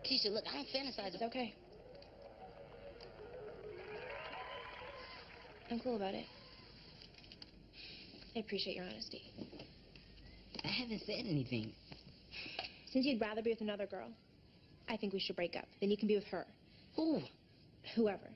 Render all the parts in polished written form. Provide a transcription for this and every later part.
Keisha, look, I don't fantasize. It's okay. I'm cool about it. I appreciate your honesty. I haven't said anything. Since you'd rather be with another girl, I think we should break up. Then you can be with her. Who? Whoever.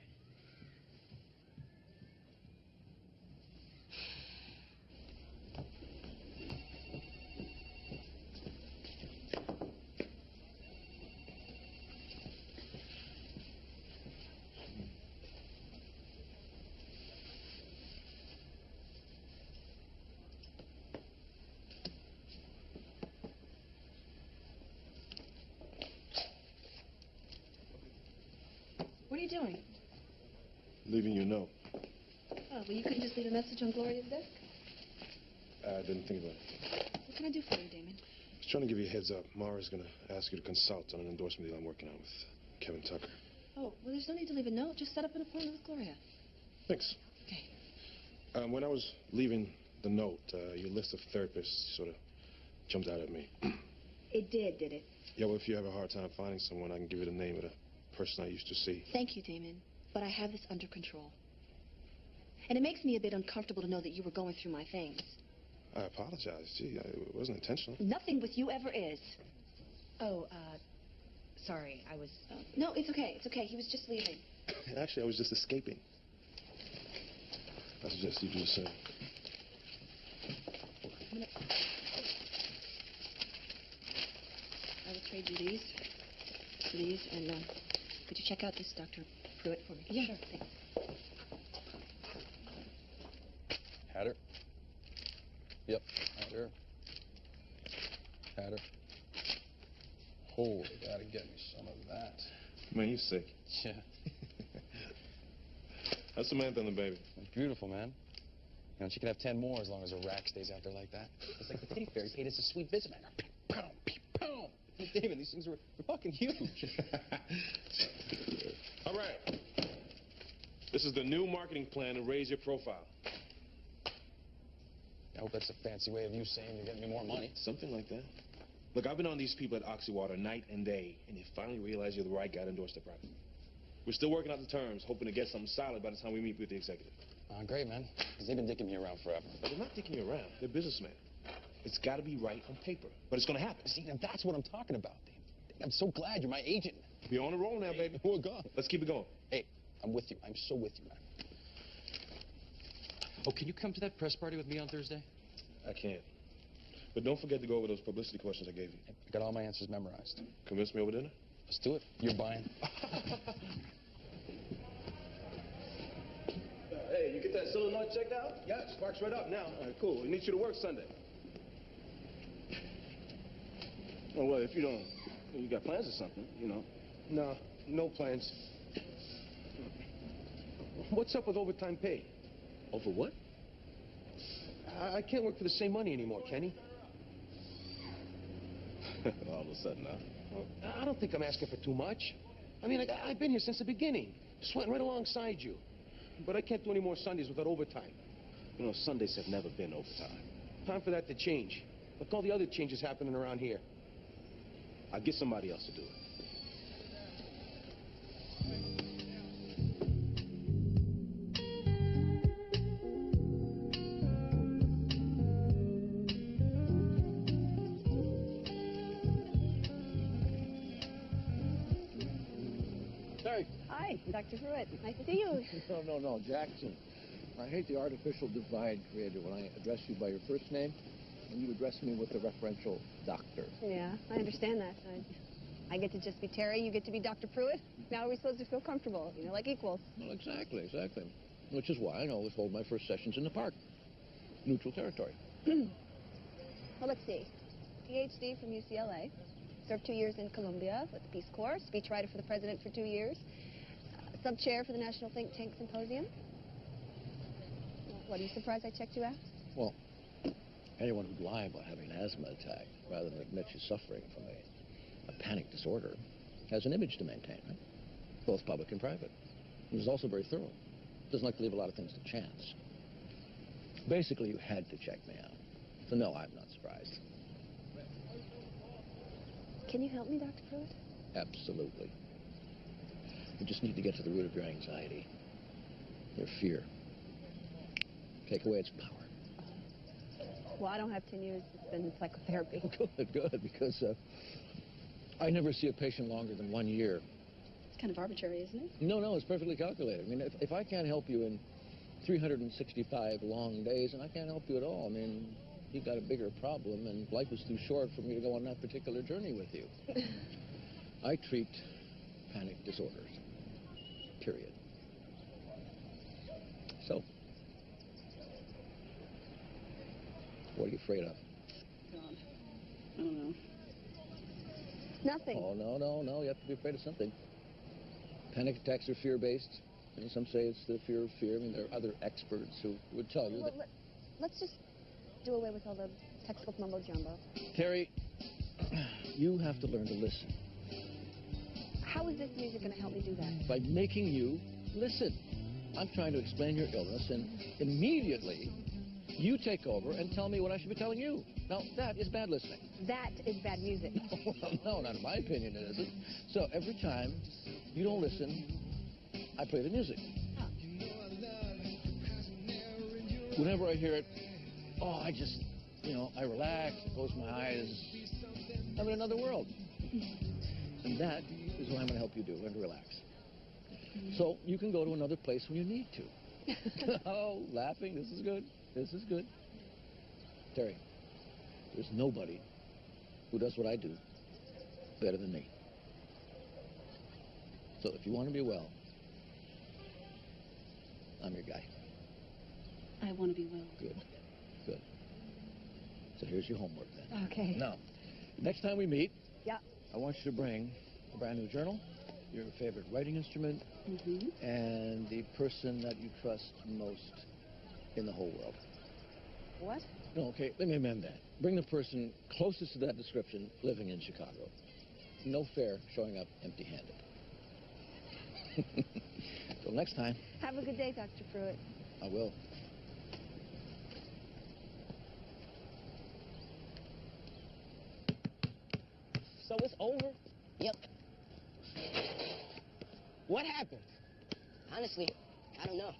What are you doing? Leaving you a note. Oh, well, you couldn't just leave a message on Gloria's desk? I didn't think about it. What can I do for you, Damon? I was trying to give you a heads up. Mara's going to ask you to consult on an endorsement deal I'm working on with Kevin Tucker. Oh, well, there's no need to leave a note. Just set up an appointment with Gloria. Thanks. Okay. When I was leaving the note, your list of therapists sort of jumped out at me. It did it? Yeah, well, if you have a hard time finding someone, I can give you the name of the person I used to see. Thank you, Damon. But I have this under control. And it makes me a bit uncomfortable to know that you were going through my things. I apologize. Gee, it wasn't intentional. Nothing with you ever is. Oh, sorry, I was... No, it's okay. It's okay. He was just leaving. Actually, I was just escaping. I suggest you do the same. I will trade you these for these, and could you check out this Dr. Pruitt for me? Yeah. Sure, thanks. Hatter? Yep, Hatter. Hatter. Holy, gotta get me some of that. Man, you sick. Yeah. How's Samantha and the baby? Beautiful, man. You know, she could have 10 more as long as her rack stays out there like that. It's like the titty fairy paid us a sweet visit, man. Pow, pow. David, these things are fucking huge. All right. This is the new marketing plan to raise your profile. I hope that's a fancy way of you saying you're getting me more money. Something like that. Look, I've been on these people at Oxywater night and day, and you finally realize you're the right guy to endorse the product. We're still working out the terms, hoping to get something solid by the time we meet with the executive. Great, man. Because they've been dicking me around forever. But they're not dicking you around. They're businessmen. It's got to be right on paper. But it's going to happen. See, and that's what I'm talking about, Dave. I'm so glad you're my agent. We're on the roll now, baby. We're gone. Let's keep it going. Hey, I'm with you. I'm so with you, man. Oh, can you come to that press party with me on Thursday? I can't. But don't forget to go over those publicity questions I gave you. I got all my answers memorized. Convince me over dinner? Let's do it. You're buying. Hey, you get that solenoid checked out? Yeah, it sparks right up now. All right, cool. We need you to work Sunday. Oh, well, if you don't... You got plans or something, you know. No, no plans. What's up with overtime pay? Over what? I can't work for the same money anymore, Kenny. All of a sudden, huh? Well, I don't think I'm asking for too much. I mean, I've been here since the beginning, sweating right alongside you. But I can't do any more Sundays without overtime. You know, Sundays have never been overtime. Time for that to change. Look, all the other changes happening around here. I'll get somebody else to do it. Terry. Hi, Dr. Pruitt. Nice to see you. No, Jackson. I hate the artificial divide created when I address you by your first name and you address me with the referential doctor. Yeah, I understand that. I get to just be Terry, you get to be Dr. Pruitt. Now we're supposed to feel comfortable, you know, like equals. Well, exactly. Which is why I always hold my first sessions in the park. Neutral territory. Well, let's see. PhD from UCLA. Served 2 years in Colombia with the Peace Corps. Speechwriter for the president for 2 years. Sub-chair for the National Think Tank Symposium. What, are you surprised I checked you out? Well, anyone who'd lie about having an asthma attack rather than admit she's suffering from a panic disorder has an image to maintain, right? Both public and private. And is also very thorough. Doesn't like to leave a lot of things to chance. Basically, you had to check me out. So no, I'm not surprised. Can you help me, Dr. Pruitt? Absolutely. You just need to get to the root of your anxiety, your fear. Take away its power. Well, I don't have 10 years to spend in psychotherapy. Good, because I never see a patient longer than 1 year. It's kind of arbitrary, isn't it? No, it's perfectly calculated. I mean, if I can't help you in 365 long days, and I can't help you at all, I mean, you've got a bigger problem, and life is too short for me to go on that particular journey with you. I treat panic disorders, period. So, what are you afraid of? God, I don't know. Nothing. Oh, no, you have to be afraid of something. Panic attacks are fear-based. And some say it's the fear of fear. I mean, there are other experts who would tell you Well, that... let's just do away with all the textbook mumbo-jumbo. Terry, you have to learn to listen. How is this music going to help me do that? By making you listen. I'm trying to explain your illness, and immediately you take over and tell me what I should be telling you. Now, that is bad listening. That is bad music. No, not in my opinion it isn't. So every time you don't listen, I play the music. Whenever I hear it, I just, I relax, I close my eyes. I'm in another world. And that is what I'm going to help you do, and to relax. So you can go to another place when you need to. Oh, laughing, this is good. This is good. Terry, there's nobody who does what I do better than me. So if you want to be well, I'm your guy. I want to be well. Good. So here's your homework then. Okay. Now, next time we meet, Yeah. I want you to bring a brand new journal, your favorite writing instrument, and the person that you trust most in the whole world. What? No, okay, let me amend that. Bring the person closest to that description living in Chicago. No fair showing up empty-handed. Till next time. Have a good day, Dr. Pruitt. I will. So it's over? Yep. What happened? Honestly, I don't know.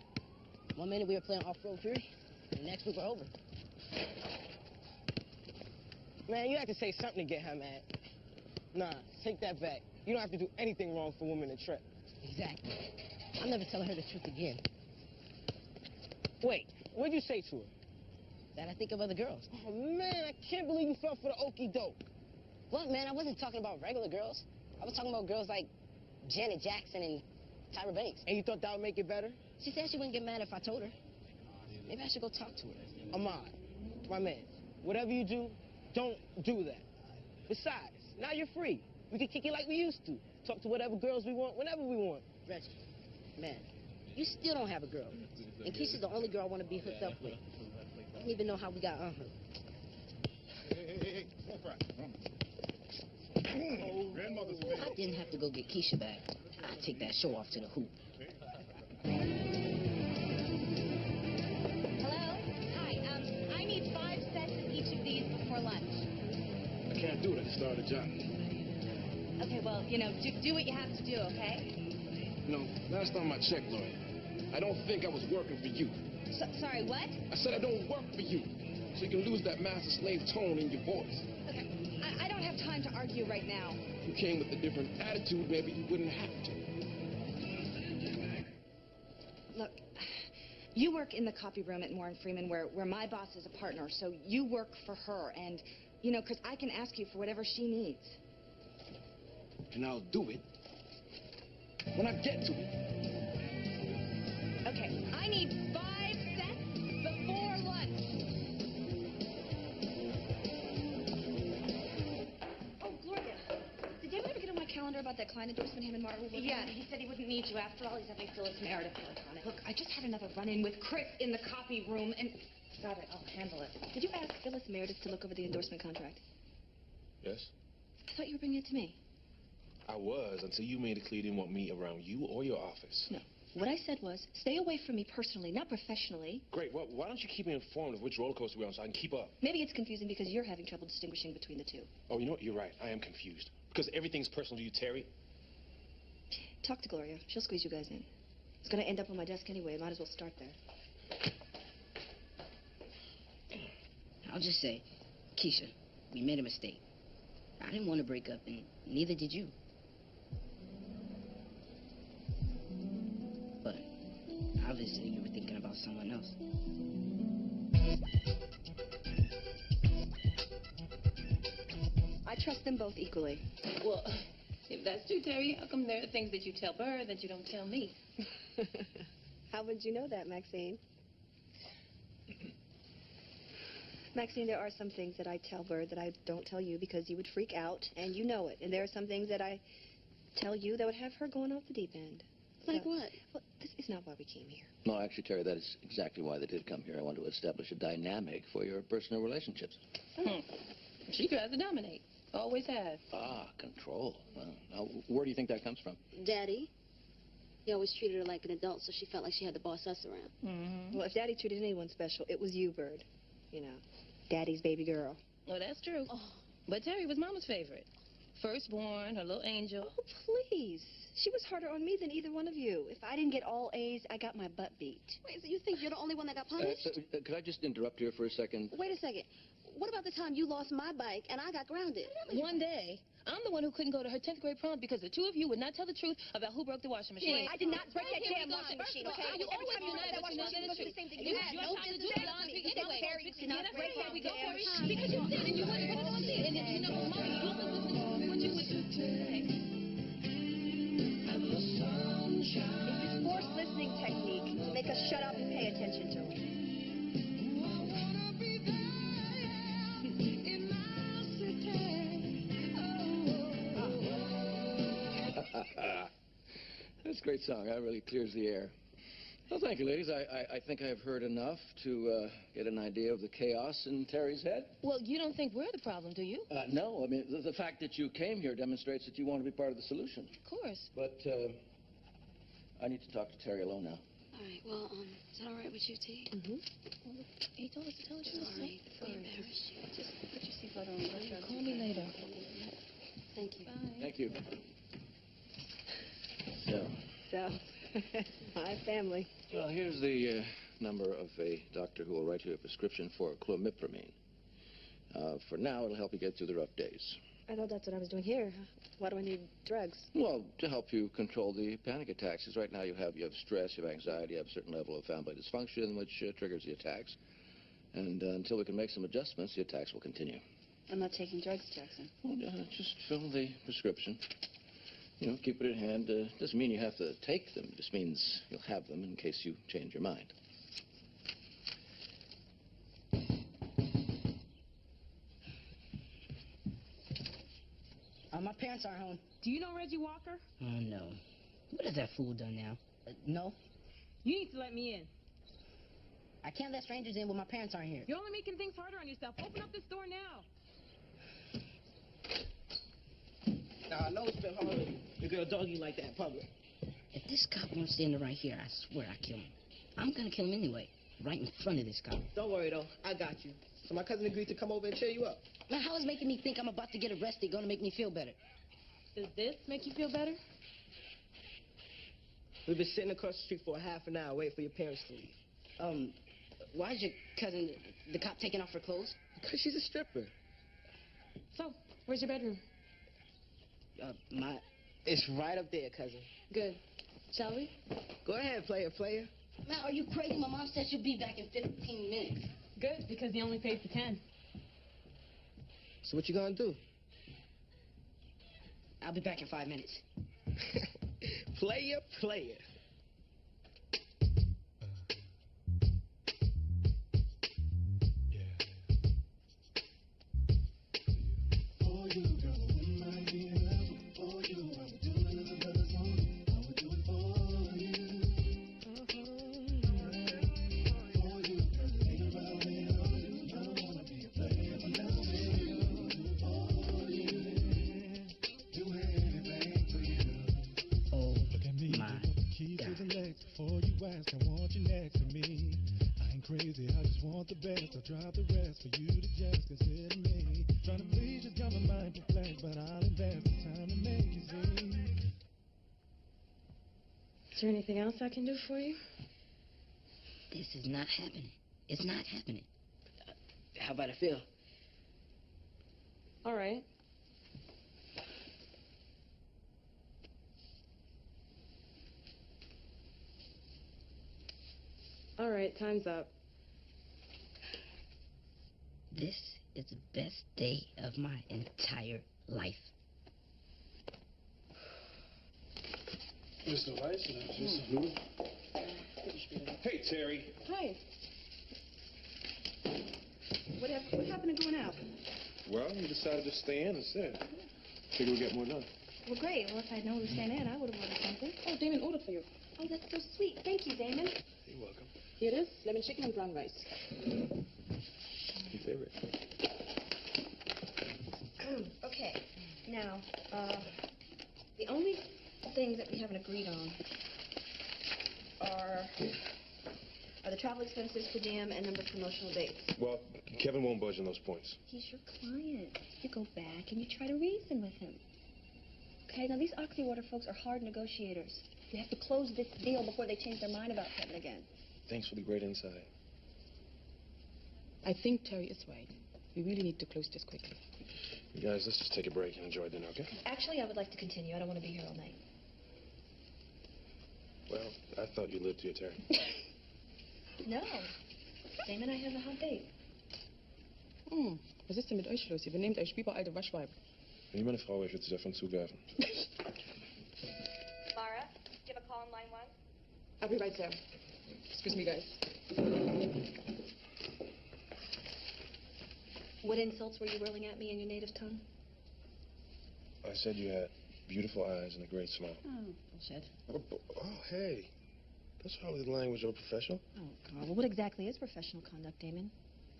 One minute we were playing Off-Road Fury, and the next we were over. Man, you have to say something to get her mad. Nah, take that back. You don't have to do anything wrong for women to trip. Exactly. I'm never telling her the truth again. Wait, what'd you say to her? That I think of other girls. Oh, man, I can't believe you fell for the okie doke. What, man? I wasn't talking about regular girls. I was talking about girls like Janet Jackson and Tyra Banks. And you thought that would make it better? She said she wouldn't get mad if I told her. Maybe I should go talk to her. Ahmad, my man, whatever you do, don't do that. Besides, now you're free. We can kick it like we used to. Talk to whatever girls we want, whenever we want. Reggie, man, you still don't have a girl. And Keisha's the only girl I want to be hooked up with. I don't even know how we got on her. I didn't have to go get Keisha back. I'd take that show off to the hoop. Hello? Hi, I need 5 sets of each of these before lunch. I can't do it. I just started a job. Okay, well, do what you have to do, okay? Last time I checked, Laurie, I don't think I was working for you. Sorry, what? I said I don't work for you. So you can lose that master-slave tone in your voice. Okay, I don't have time to argue right now. If you came with a different attitude, maybe you wouldn't have to. Look, you work in the copy room at Moore & Freeman where my boss is a partner, so you work for her, and, because I can ask you for whatever she needs. And I'll do it when I get to it. Okay, I need 5 sets before lunch. Oh, Gloria, did David ever get on my calendar about that client endorsement him and Martin were working on? He said he wouldn't need you. After all, he's having Phyllis Meredith work on it. Look, I just had another run-in with Chris in the copy room, and... Got it, I'll handle it. Did you ask Phyllis Meredith to look over the endorsement contract? Yes? I thought you were bringing it to me. I was, until you made it clear you didn't want me around you or your office. No. What I said was, stay away from me personally, not professionally. Great. Well, why don't you keep me informed of which roller coaster we're on so I can keep up? Maybe it's confusing because you're having trouble distinguishing between the two. Oh, you know what? You're right. I am confused. Because everything's personal to you, Terry. Talk to Gloria. She'll squeeze you guys in. It's going to end up on my desk anyway. Might as well start there. I'll just say, Keisha, we made a mistake. I didn't want to break up, and neither did you. But obviously you were thinking about someone else. I trust them both equally. Well, if that's true, Terry, how come there are things that you tell Burr that you don't tell me? How would you know that, Maxine? Maxine, there are some things that I tell Burr that I don't tell you because you would freak out, and you know it. And there are some things that I tell you that would have her going off the deep end. Like what? Well, this is not why we came here. No, actually, Terry, that is exactly why they did come here. I want to establish a dynamic for your personal relationships. She tries to dominate. Always has. Ah, control. Well, now, where do you think that comes from? Daddy. He always treated her like an adult, so she felt like she had to boss us around. Mm-hmm. Well, if Daddy treated anyone special, it was you, Bird. You know, Daddy's baby girl. Well, that's true. Oh. But Terry was Mama's favorite. Firstborn, her little angel. Oh, please. She was harder on me than either one of you. If I didn't get all A's, I got my butt beat. Wait, so you think you're the only one that got punished? Could I just interrupt here for a second? Wait a second. What about the time you lost my bike and I got grounded? One day, I'm the one who couldn't go to her 10th grade prom because the two of you would not tell the truth about who broke the washing machine. I did not break that damn washing machine, okay? You always deny that washing machine was the same thing. You had no business to do the laundry anyway. That's where we go for it. Because you did, and you wouldn't want to see it. And you know, Mama, you wasn't listening to what you would say. It's this forced listening technique to make us shut up and pay attention to it. That's a great song. That really clears the air. Well, thank you, ladies. I think I've heard enough to get an idea of the chaos in Terry's head. Well, you don't think we're the problem, do you? No. I mean, the fact that you came here demonstrates that you want to be part of the solution. Of course. But I need to talk to Terry alone now. All right, well, is that all right with you, T? Mm-hmm. Well, he told us to tell the truth. Sorry, before you embarrass you. Just put your seatbelt on. Call me later. Thank you. Bye. Thank you. So, my family. Well, here's the number of a doctor who will write you a prescription for clomipramine. For now, it'll help you get through the rough days. I thought that's what I was doing here. Why do I need drugs? Well, to help you control the panic attacks. Because right now you have stress, you have anxiety, you have a certain level of family dysfunction, which triggers the attacks. And until we can make some adjustments, the attacks will continue. I'm not taking drugs, Jackson. Well, just fill the prescription. You know, keep it in hand. Doesn't mean you have to take them. It just means you'll have them in case you change your mind. My parents aren't home. Do you know Reggie Walker? Oh, no. What has that fool done now? No. You need to let me in. I can't let strangers in when my parents aren't here. You're only making things harder on yourself. Open up this door now. Now, I know it's been hard to girl dog you like that in public. If this cop won't stand right here, I swear I kill him. I'm gonna kill him anyway, right in front of this cop. Don't worry, though. I got you. So my cousin agreed to come over and cheer you up. Now, how is making me think I'm about to get arrested gonna make me feel better? Does this make you feel better? We've been sitting across the street for a half an hour waiting for your parents to leave. Why is your cousin, the cop, taking off her clothes? Because she's a stripper. So, where's your bedroom? It's right up there, cousin. Good. Shall we? Go ahead, player. Now, are you crazy? My mom said she'll be back in 15 minutes. Good, because he only paid for 10. So what you gonna do? I'll be back in 5 minutes. Player. crazy. I just want the best. I'll drop the rest for you to just consider me. Trying to please just got my mind perplexed, but I'll invest the time to make you see. Is there anything else I can do for you? This is not happening. It's not happening. How about I feel? All right. All right, time's up. This is the best day of my entire life. Mr. Weiss, Mrs. Blue. Hey, Terry. Hi. What happened to going out? Well, you decided to stay in instead. Figure we'll get more done. Well, great. Well, if I'd known to stay in, I would have ordered something. Oh, Damon ordered for you. Oh, that's so sweet. Thank you, Damon. You're welcome. Here it is, lemon chicken and brown rice. Your favorite. Okay. Now, the only things that we haven't agreed on are the travel expenses, per diem, and number of promotional dates. Well, Kevin won't budge on those points. He's your client. You go back and you try to reason with him. Okay, now these Oxywater folks are hard negotiators. You have to close this deal before they change their mind about Kevin again. Thanks for the great insight. I think Terry is right. We really need to close this quickly. You guys, let's just take a break and enjoy dinner, okay? Actually, I would like to continue. I don't want to be here all night. Well, I thought you lived here, Terry. No. Damon, I have a hot date. Was ist denn mit euch los? Ihr benehmt euch wie bei alte Waschweib. Wenn ich meine Frau wäre, ich würde sie davon zuwerfen. Mara, do you have a call on line 1? I'll be right there. Excuse me, guys. What insults were you whirling at me in your native tongue? I said you had beautiful eyes and a great smile. Oh, bullshit. Oh, hey. That's hardly the language of a professional. Oh, God. Well, what exactly is professional conduct, Damon?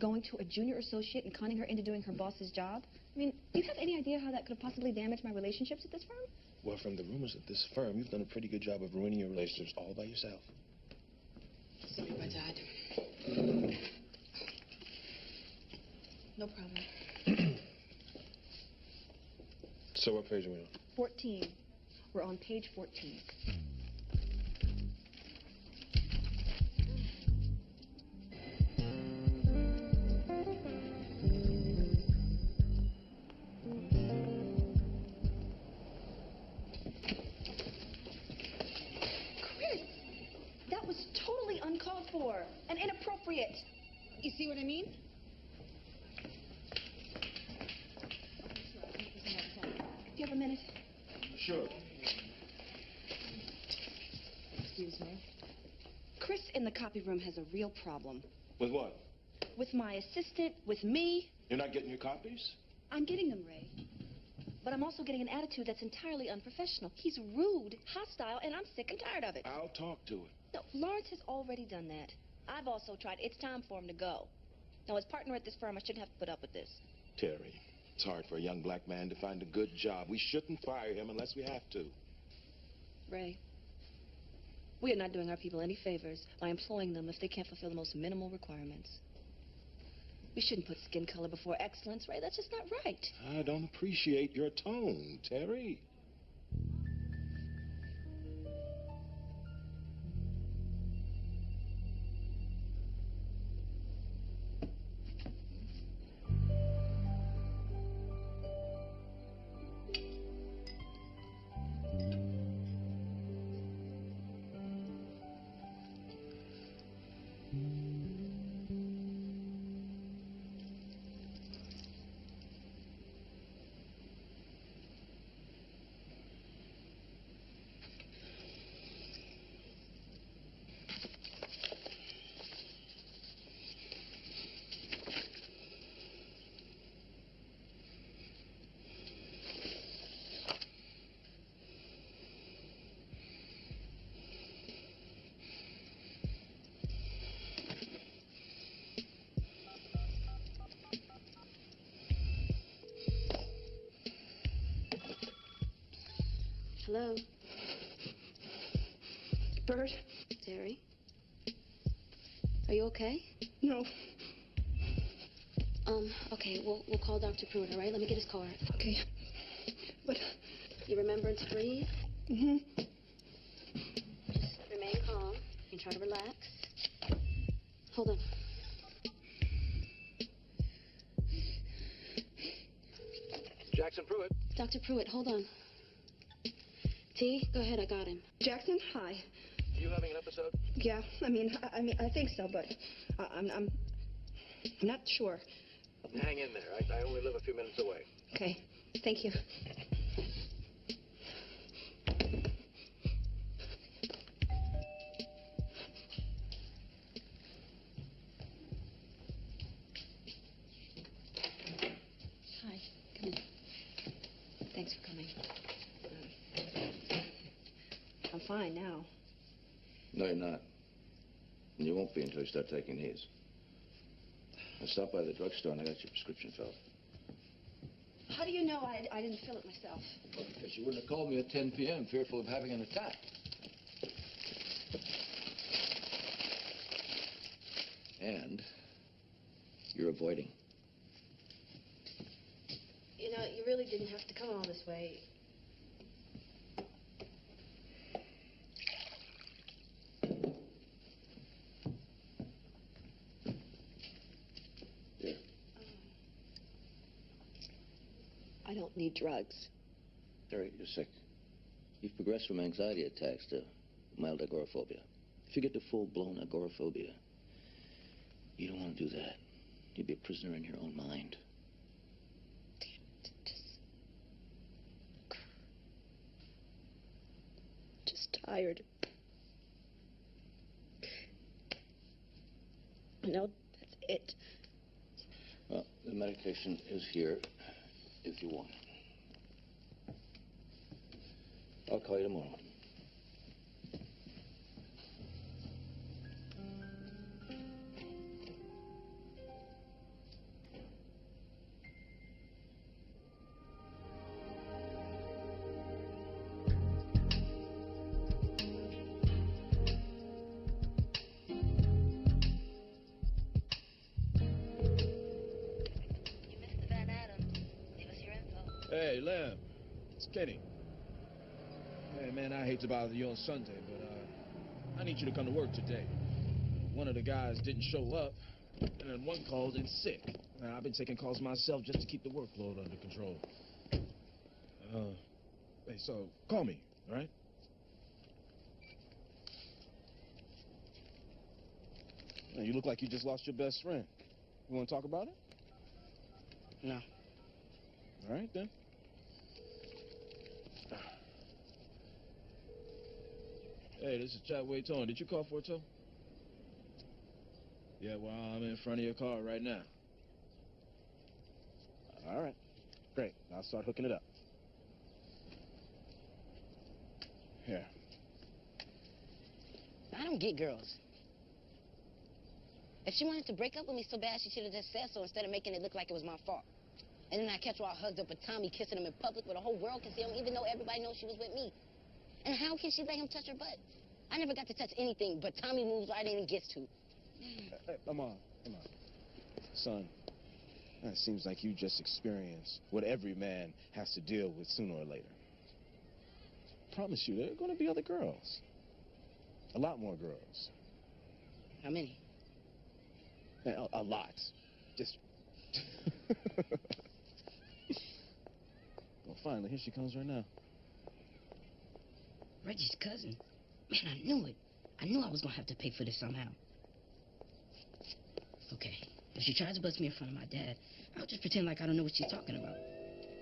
Going to a junior associate and conning her into doing her boss's job? I mean, do you have any idea how that could have possibly damaged my relationships at this firm? Well, from the rumors at this firm, you've done a pretty good job of ruining your relationships all by yourself. Sorry about that. No problem. So what page are we on? 14. We're on page 14. Chris, that was totally uncalled for and inappropriate. You see what I mean? Do you have a minute? Sure. Excuse me. Chris in the copy room has a real problem. With what? With my assistant, with me. You're not getting your copies? I'm getting them, Ray. But I'm also getting an attitude that's entirely unprofessional. He's rude, hostile, and I'm sick and tired of it. I'll talk to it. No, Lawrence has already done that. I've also tried. It's time for him to go. Now, as partner at this firm, I shouldn't have to put up with this. Terry, it's hard for a young black man to find a good job. We shouldn't fire him unless we have to. Ray, we are not doing our people any favors by employing them if they can't fulfill the most minimal requirements. We shouldn't put skin color before excellence, Ray. That's just not right. I don't appreciate your tone, Terry. Hello? Bert? Terry? Are you okay? No. Okay, we'll call Dr. Pruitt, all right? Let me get his card. Okay. But... You remember to breathe? Mm-hmm. Just remain calm and try to relax. Hold on. Jackson Pruitt. Dr. Pruitt, hold on. T, go ahead, I got him. Jackson, hi. You having an episode? Yeah, I think so, but I'm not sure. Hang in there. I only live a few minutes away. Okay, thank you. Hi, come in. Thanks for coming. I'm fine now. No, you're not. And you won't be until you start taking these. I stopped by the drugstore and I got your prescription filled. How do you know I didn't fill it myself? Because you wouldn't have called me at 10 p.m. fearful of having an attack. And you're avoiding. You know, you really didn't have to come all this way. Here. I don't need drugs. Terry, you're sick. You've progressed from anxiety attacks to mild agoraphobia. If you get to full-blown agoraphobia, you don't want to do that. You'd be a prisoner in your own mind. Just tired. No, that's it. Well, the medication is here if you want it. I'll call you tomorrow. Hey, Lem. It's Kenny. Hey, man, I hate to bother you on Sunday, but I need you to come to work today. One of the guys didn't show up, and then one called in sick. I've been taking calls myself just to keep the workload under control. Hey, so call me, all right? Hey, you look like you just lost your best friend. You want to talk about it? No. All right, then. Hey, this is Chatway Towing. Did you call for a tow? Yeah, well, I'm in front of your car right now. All right. Great. I'll start hooking it up. Here. I don't get girls. If she wanted to break up with me so bad, she should have just said so instead of making it look like it was my fault. And then I catch her all hugged up with Tommy, kissing him in public where the whole world can see him, even though everybody knows she was with me. And how can she let him touch her butt? I never got to touch anything, but Tommy moves right in and gets to. Hey, come on. Son, it seems like you just experienced what every man has to deal with sooner or later. I promise you, there are going to be other girls. A lot more girls. How many? A lot. Just... Well, finally, here she comes right now. Reggie's cousin? Man, I knew it. I knew I was going to have to pay for this somehow. Okay, if she tries to bust me in front of my dad, I'll just pretend like I don't know what she's talking about.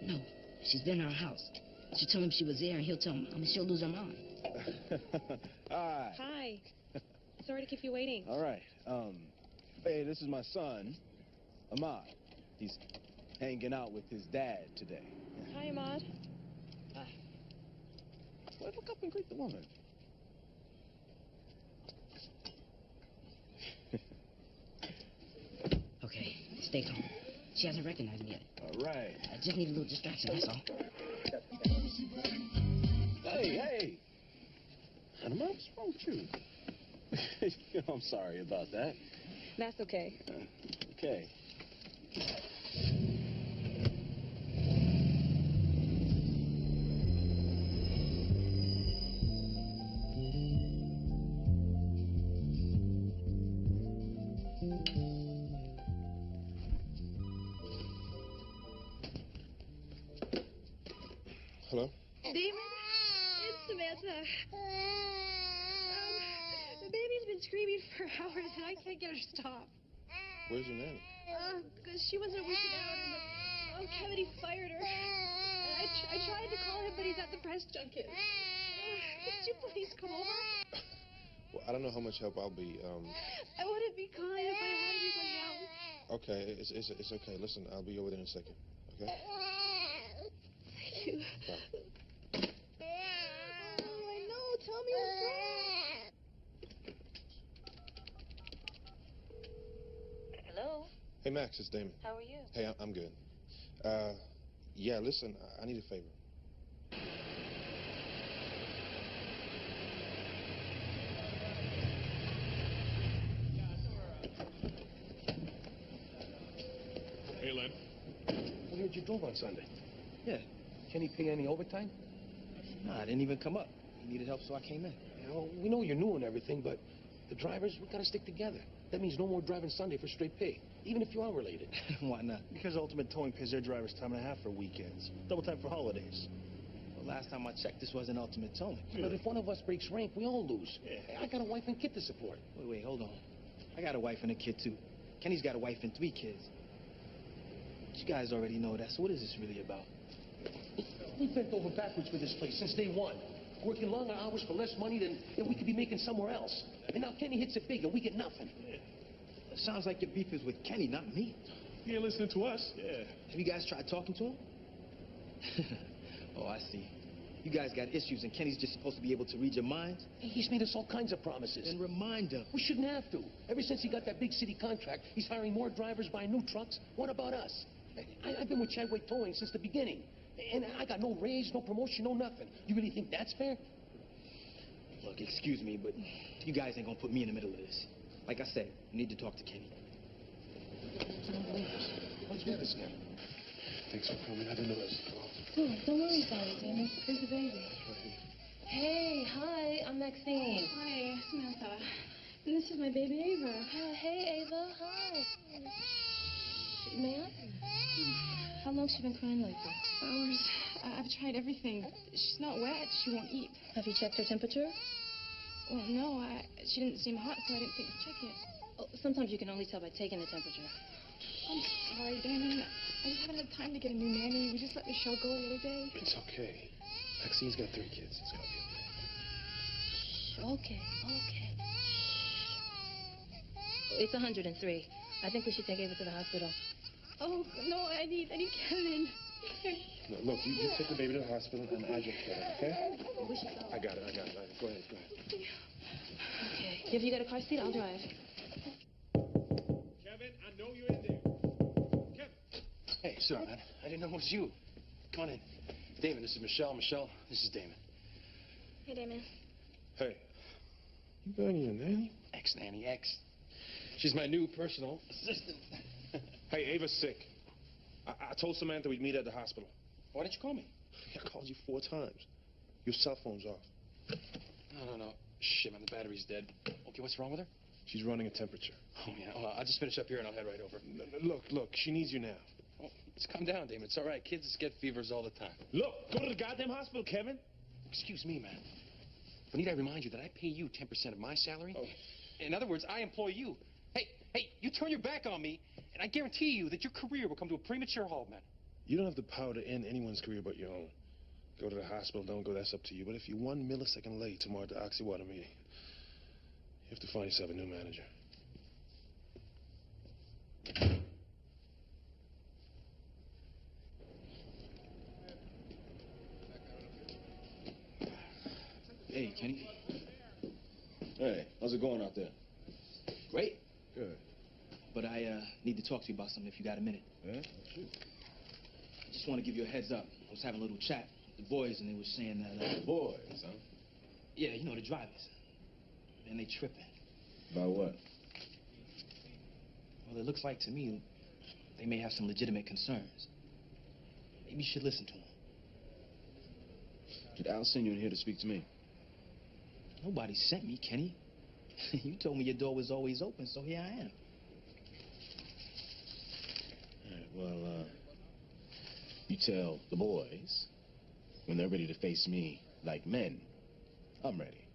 No, she's been in our house. She'll tell him she was there, and he'll tell Mom, and she'll lose her mind. Hi. Hi. Sorry to keep you waiting. All right. Hey, this is my son, Ahmad. He's hanging out with his dad today. Hi, Ahmad. Hi. Well, look up and greet the woman. Okay, stay calm. She hasn't recognized me yet. All right. I just need a little distraction, that's all. Hey! Ahmad, what's wrong with you? I'm sorry about that. That's okay. Okay. Hello? Damon, it's Samantha. The baby's been screaming for hours, and I can't get her to stop. Where's your nanny? Because she wasn't working out, and Kevin, he fired her. And I tried to call him, but he's at the press junket. Could you please come over? Well, I don't know how much help I'll be. I wouldn't be kind if I had everybody out. Okay, it's okay. Listen, I'll be over there in a second. Okay? Thank you. Bye. Oh, I know. Tell me what's wrong. Hello? Hey, Max, it's Damon. How are you? Hey, I'm good. Yeah, listen, I need a favor. Hey, Len. I heard you drove on Sunday. Yeah. Can he pay any overtime? Nah, I didn't even come up. He needed help, so I came in. You know, we know you're new and everything, but the drivers, we gotta stick together. That means no more driving Sunday for straight pay, even if you are related. Why not? Because Ultimate Towing pays their drivers time and a half for weekends. Double time for holidays. Well, last time I checked, this wasn't Ultimate Towing. But if one of us breaks rank, we all lose. Yeah. I got a wife and kid to support. Wait, hold on. I got a wife and a kid, too. Kenny's got a wife and 3 kids. You guys already know that, so what is this really about? We bent over backwards for this place since day one. Working longer hours for less money than we could be making somewhere else. And now Kenny hits it big and we get nothing. It sounds like your beef is with Kenny, not me. You ain't listening to us? Yeah. Have you guys tried talking to him? Oh, I see. You guys got issues and Kenny's just supposed to be able to read your minds? He's made us all kinds of promises. Then remind him. We shouldn't have to. Ever since he got that big city contract, he's hiring more drivers, buying new trucks. What about us? I've been with Chadwick Towing since the beginning. And I got no raise, no promotion, no nothing. You really think that's fair? Look, excuse me, but you guys ain't gonna put me in the middle of this. Like I said, you need to talk to Kenny. What's with this guy? Thanks for coming. I didn't know this. Don't worry about it, Damon. Here's the baby. Hey, hi, I'm Maxine. Hi, Samantha. And this is my baby, Ava. Hey, Ava, hi. May I? How long's she been crying like this? Hours. I've tried everything. She's not wet. She won't eat. Have you checked her temperature? Well, no. She didn't seem hot, so I didn't think to check it. Oh, sometimes you can only tell by taking the temperature. I'm sorry, Damon. I just haven't had time to get a new nanny. We just let Michelle go the other day. It's okay. Maxine's got 3 kids. It's gonna be okay. Okay. It's 103. I think we should take Ava to the hospital. Oh, no, I need Kevin. No, look, you take the baby to the hospital and I get care, okay? We should go. I got it. Go ahead. Okay. If you got a car seat, I'll drive. Kevin, I know you're in there. Kevin. Hey, sorry, man. I didn't know it was you. Come on in. Damon, this is Michelle. Michelle, this is Damon. Hey, Damon. Hey, you banging your nanny? Ex-nanny, ex. She's my new personal assistant. Hey, Ava's sick. I told Samantha we'd meet at the hospital. Why didn't you call me? I called you 4 times. Your cell phone's off. No. Shit, man, the battery's dead. Okay, what's wrong with her? She's running a temperature. Oh, yeah. Well, I'll just finish up here and I'll head right over. Look, she needs you now. Oh, just calm down, Damon. It's all right. Kids get fevers all the time. Look, go to the goddamn hospital, Kevin. Excuse me, man. But need I remind you that I pay you 10% of my salary? Oh. In other words, I employ you. Hey, you turn your back on me, and I guarantee you that your career will come to a premature halt, man. You don't have the power to end anyone's career but your own. Go to the hospital, don't go, that's up to you. But if you're 1 millisecond late tomorrow at the Oxywater meeting, you have to find yourself a new manager. Hey, Kenny. Hey, how's it going out there? Great. Good. But I need to talk to you about something if you got a minute. Yeah? Shoot. I just want to give you a heads up. I was having a little chat with the boys, and they were saying that... Boys, huh? Yeah, you know, the drivers. Man, they tripping. About what? Well, it looks like to me they may have some legitimate concerns. Maybe you should listen to them. Did Al send you in here to speak to me? Nobody sent me, Kenny. You told me your door was always open, so here I am. All right, well, you tell the boys when they're ready to face me like men, I'm ready.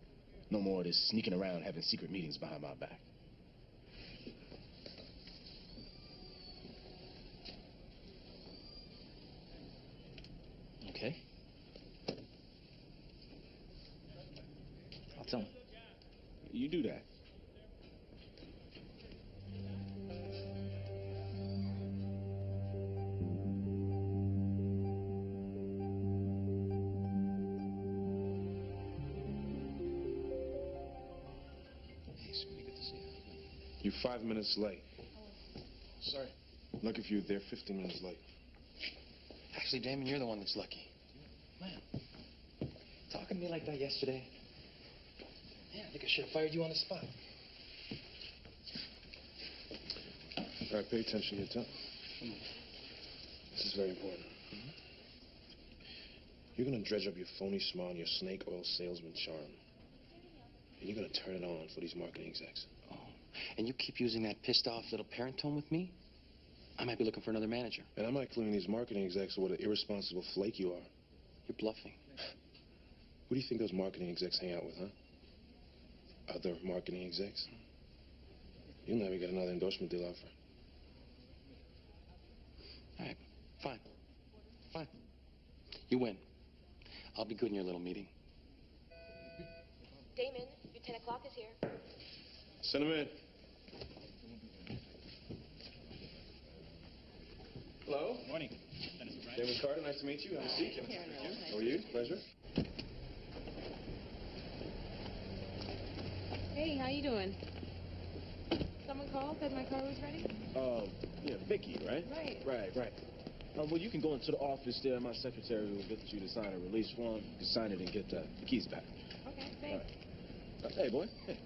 No more of this sneaking around having secret meetings behind my back. Okay. I'll tell him. You do that. You're 5 minutes late. Sorry. Lucky if you were there 15 minutes late. Actually, Damon, you're the one that's lucky. Man, talking to me like that yesterday. Yeah, I think I should have fired you on the spot. All right, pay attention to your tongue. This is very important. You're gonna dredge up your phony smile and your snake oil salesman charm. And you're gonna turn it on for these marketing execs. Oh, and you keep using that pissed off little parent tone with me? I might be looking for another manager. And I might claim these marketing execs are what an irresponsible flake you are. You're bluffing. Who do you think those marketing execs hang out with, huh? Other marketing execs? You'll never get another endorsement deal offer. All right, fine. Fine. You win. I'll be good in your little meeting. Damon, your 10 o'clock is here. Send him in. Hello. Morning. Damon Carter, nice to meet you. Have a seat. How are you? Pleasure. Hey, how you doing? Someone called, said my car was ready? Yeah, Vicky, right? Right. Right. Well, you can go into the office there. My secretary will get you to sign a release form. You can sign it and get the keys back. Okay, thanks. Hey, boy. Hey.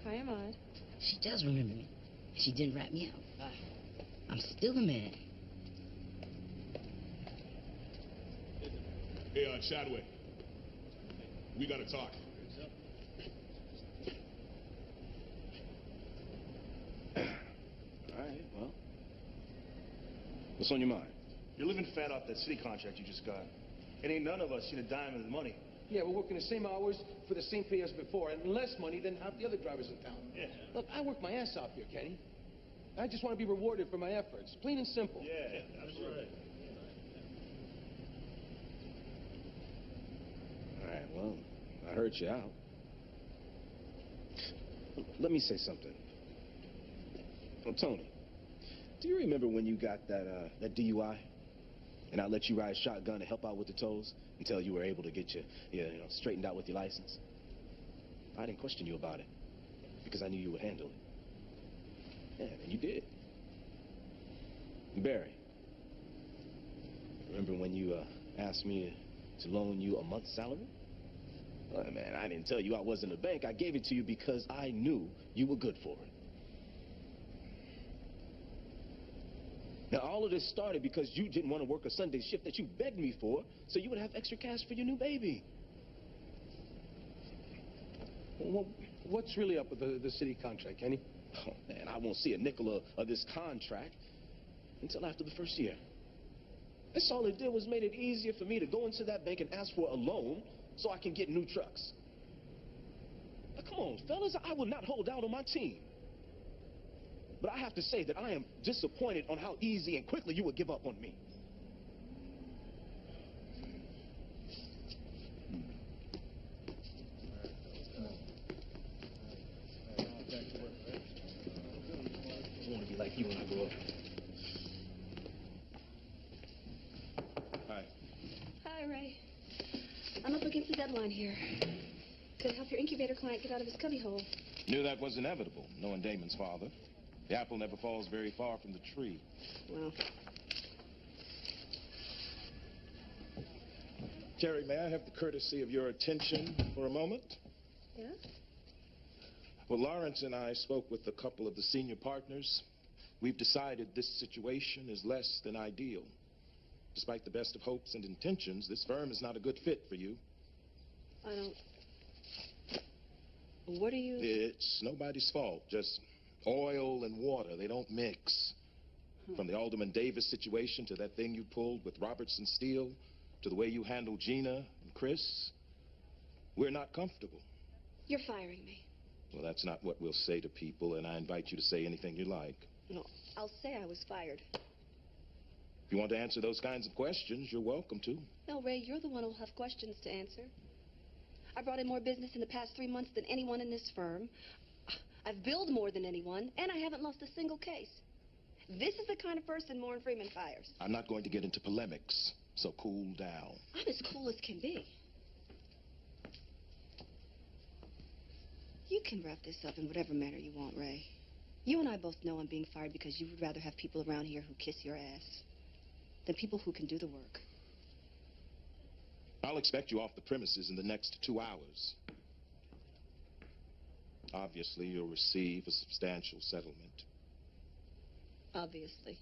Hi, Ahmad. She does remember me. She didn't rat me out. I'm still a man. Hey, Chadwick. We gotta talk. All right, well. What's on your mind? You're living fat off that city contract you just got. And ain't none of us seen a dime of the money. Yeah, we're working the same hours for the same pay as before, and less money than half the other drivers in town. Yeah. Look, I work my ass off here, Kenny. I just want to be rewarded for my efforts. Plain and simple. Yeah, absolutely. All right, well, I heard you out. Let me say something. Well, Tony, do you remember when you got that DUI? And I let you ride shotgun to help out with the tolls until you were able to get you straightened out with your license? I didn't question you about it because I knew you would handle it. Yeah, and you did. Barry, remember when you asked me to loan you a month's salary? Well, man, I didn't tell you I wasn't a bank. I gave it to you because I knew you were good for it. Now, all of this started because you didn't want to work a Sunday shift that you begged me for, so you would have extra cash for your new baby. Well, what's really up with the city contract, Kenny? Oh, man, I won't see a nickel of this contract until after the first year. That's all it did was made it easier for me to go into that bank and ask for a loan so I can get new trucks. Now, come on, fellas, I will not hold out on my team. But I have to say that I am disappointed on how easy and quickly you would give up on me. I want to be like you when I grow up. Hi. Hi, Ray. I'm up against the deadline here. Could help your incubator client get out of his cubbyhole. Knew that was inevitable, knowing Damon's father. The apple never falls very far from the tree. Well, Terry, may I have the courtesy of your attention for a moment? Yeah? Well, Lawrence and I spoke with a couple of the senior partners. We've decided this situation is less than ideal. Despite the best of hopes and intentions, this firm is not a good fit for you. I don't... What are you... It's nobody's fault, just oil and water. They don't mix. From the Alderman Davis situation to that thing you pulled with Robertson Steele, to the way you handle Gina and Chris, we're not comfortable. You're firing me. Well, that's not what we'll say to people, and I invite you to say anything you like. No, I'll say I was fired. If you want to answer those kinds of questions, you're welcome to. No, Ray, you're the one who'll have questions to answer. I brought in more business in the past 3 months than anyone in this firm. I've billed more than anyone, and I haven't lost a single case. This is the kind of person Moore and Freeman fires. I'm not going to get into polemics, so cool down. I'm as cool as can be. You can wrap this up in whatever manner you want, Ray. You and I both know I'm being fired because you would rather have people around here who kiss your ass than people who can do the work. I'll expect you off the premises in the next 2 hours. Obviously, you'll receive a substantial settlement. Obviously.